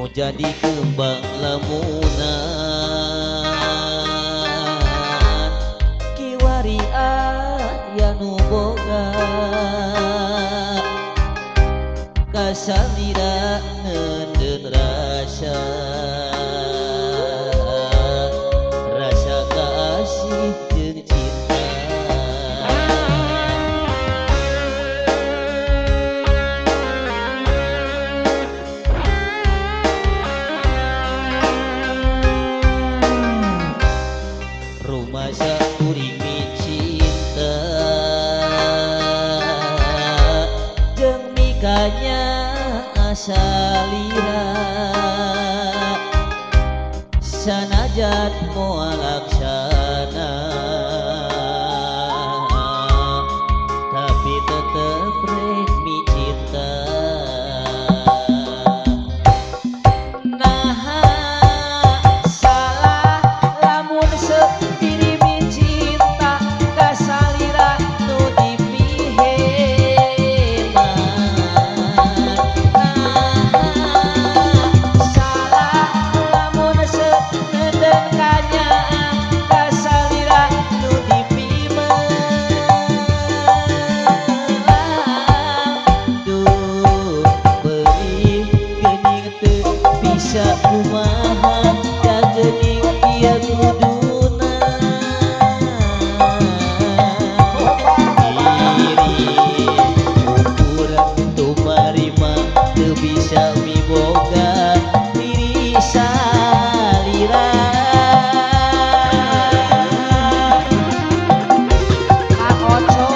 jadi kembang lamunan kiwari anu boga kasalira nenden rasa rasa kasih jeung cinta rumasa kuring cinta jeung mikanya asalira sanajan moal laksana tapi tetep rek mi cinta nah salah lamun sepiri mi cinta kasalira nu dipiheman salah lamun seneden kanyaan kasalira nu dipimelang duh beuih geuning teu bisa kumaha da geuning ieu kuduna diri ukuran tumarima teu bisa miboga diri salira Kang Oco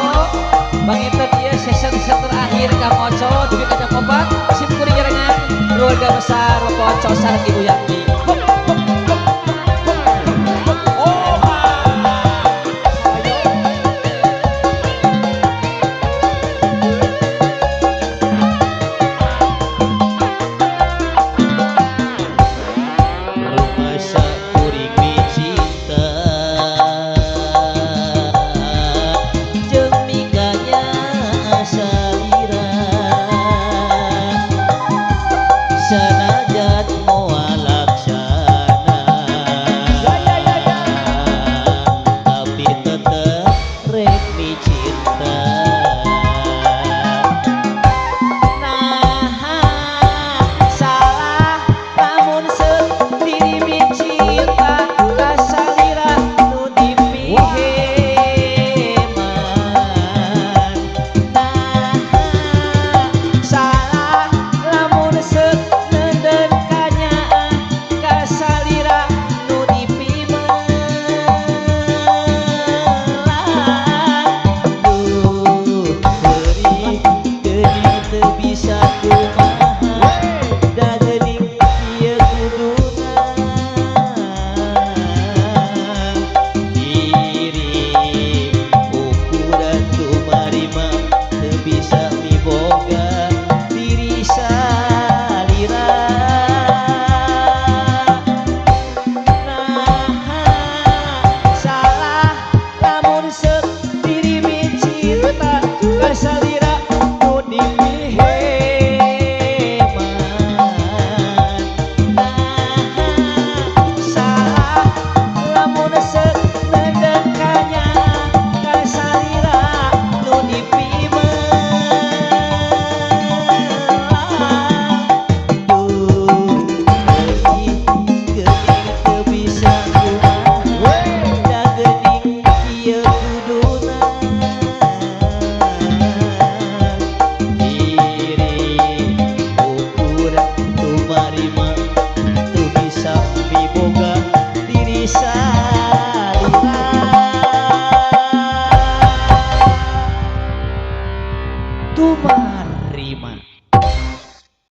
bangetan ieu season terakhir Kang Oco demi kacang obat sim kuring jarangan keluarga besar Bapak Oco sareng Ibu Yati.